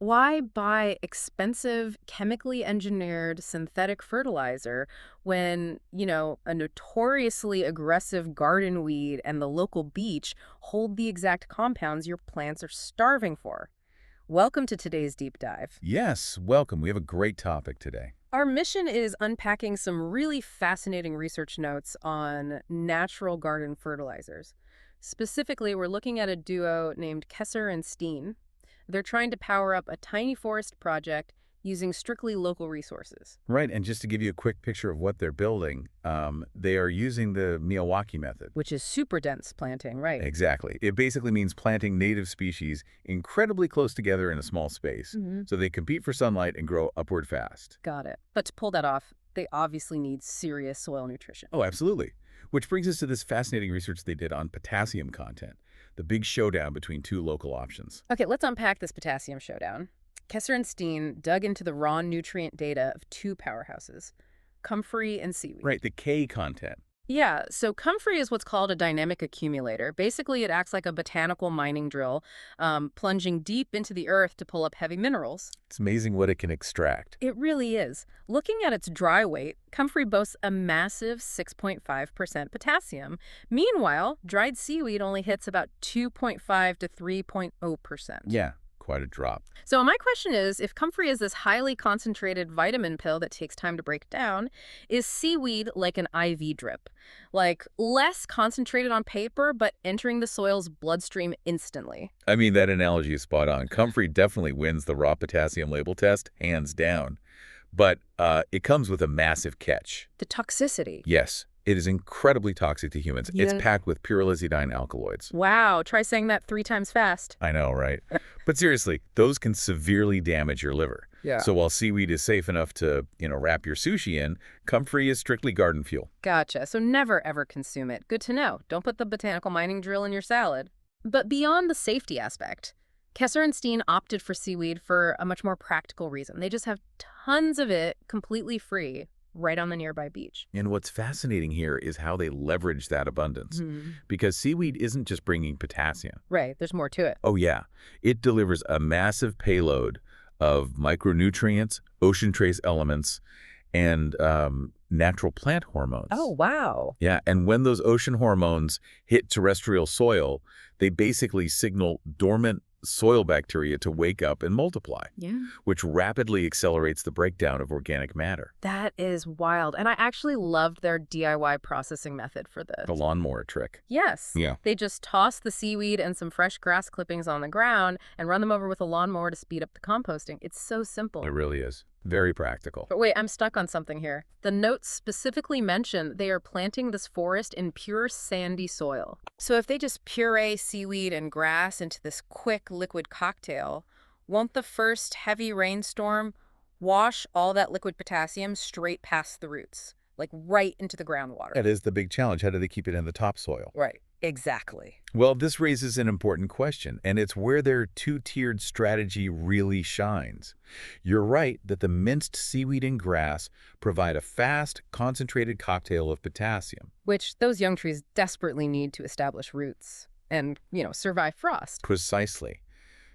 Why buy expensive, chemically engineered synthetic fertilizer when, a notoriously aggressive garden weed and the local beach hold the exact compounds your plants are starving for? Welcome to today's deep dive. Yes, welcome. We have a great topic today. Our mission is unpacking some really fascinating research notes on natural garden fertilizers. Specifically, we're looking at a duo named Kesser and Steen. They're trying to power up a tiny forest project using strictly local resources. Right, and just to give you a quick picture of what they're building, they are using the Miyawaki method. Which is super dense planting, right? Exactly. It basically means planting native species incredibly close together in a small space, so they compete for sunlight and grow upward fast. Got it. But to pull that off, they obviously need serious soil nutrition. Oh, absolutely. Which brings us to this fascinating research they did on potassium content, the big showdown between two local options. Okay, let's unpack this potassium showdown. Kesser and Steen dug into the raw nutrient data of two powerhouses, Comfrey and seaweed. Right, the K content. Yeah, so Comfrey is what's called a dynamic accumulator. Basically, it acts like a botanical mining drill, plunging deep into the earth to pull up heavy minerals. It's amazing what it can extract. It really is. Looking at its dry weight, Comfrey boasts a massive 6.5% potassium. Meanwhile, dried seaweed only hits about 2.5 to 3.0%. Yeah, quite a drop. So my question is, if Comfrey is this highly concentrated vitamin pill that takes time to break down, is seaweed like an IV drip? Like less concentrated on paper, but entering the soil's bloodstream instantly? I mean, that analogy is spot on. Comfrey definitely wins the raw potassium label test, hands down. But it comes with a massive catch. The toxicity. Yes, it is incredibly toxic to humans. Yeah. It's packed with pyrrolizidine alkaloids. Wow, try saying that 3 times fast. I know, right? But seriously, those can severely damage your liver. Yeah. So while seaweed is safe enough to, wrap your sushi in, Comfrey is strictly garden fuel. Gotcha. So never ever consume it. Good to know. Don't put the botanical mining drill in your salad. But beyond the safety aspect, Kesser and Steen opted for seaweed for a much more practical reason. They just have tons of it completely free right on the nearby beach. And what's fascinating here is how they leverage that abundance. Because seaweed isn't just bringing potassium. Right, there's more to it. Oh, yeah. It delivers a massive payload of micronutrients, ocean trace elements, and natural plant hormones. Oh, wow. Yeah, and when those ocean hormones hit terrestrial soil, they basically signal dormant soil bacteria to wake up and multiply, Yeah. which rapidly accelerates the breakdown of organic matter. That is wild. And I actually loved their DIY processing method for this. The lawnmower trick. Yes. Yeah. They just toss the seaweed and some fresh grass clippings on the ground and run them over with a lawnmower to speed up the composting. It's so simple. It really is. Very practical. But wait, I'm stuck on something here. The notes specifically mention they are planting this forest in pure sandy soil. So if they just puree seaweed and grass into this quick liquid cocktail, won't the first heavy rainstorm wash all that liquid potassium straight past the roots, like right into the groundwater? That is the big challenge. How do they keep it in the topsoil? Right, exactly. Well, this raises an important question, and it's where their two-tiered strategy really shines. You're right that the minced seaweed and grass provide a fast, concentrated cocktail of potassium. Which those young trees desperately need to establish roots and, survive frost. Precisely.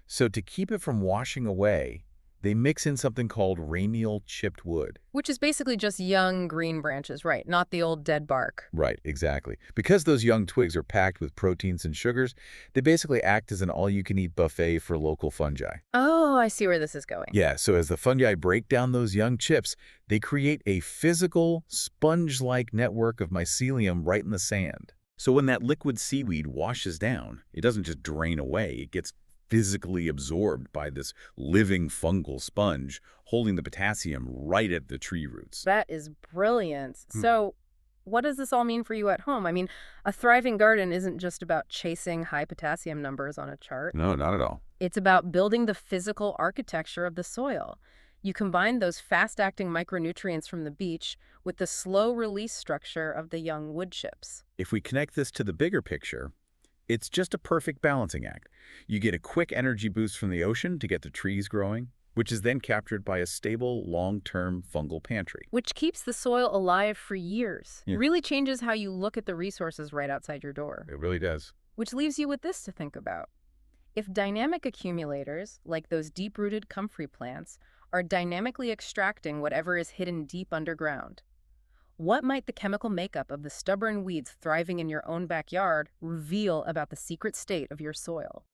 So to keep it from washing away, they mix in something called raminal chipped wood. Which is basically just young green branches, right? Not the old dead bark. Right, exactly. Because those young twigs are packed with proteins and sugars, they basically act as an all-you-can-eat buffet for local fungi. Oh, I see where this is going. Yeah, so as the fungi break down those young chips, they create a physical, sponge-like network of mycelium right in the sand. So when that liquid seaweed washes down, it doesn't just drain away, it gets physically absorbed by this living fungal sponge, holding the potassium right at the tree roots. That is brilliant. So what does this all mean for you at home? I mean, a thriving garden isn't just about chasing high potassium numbers on a chart. No, not at all. It's about building the physical architecture of the soil. You combine those fast-acting micronutrients from the beach with the slow-release structure of the young wood chips. If we connect this to the bigger picture, it's just a perfect balancing act. You get a quick energy boost from the ocean to get the trees growing, which is then captured by a stable, long-term fungal pantry. Which keeps the soil alive for years. Yeah. Really changes how you look at the resources right outside your door. It really does. Which leaves you with this to think about. If dynamic accumulators, like those deep-rooted comfrey plants, are dynamically extracting whatever is hidden deep underground, what might the chemical makeup of the stubborn weeds thriving in your own backyard reveal about the secret state of your soil?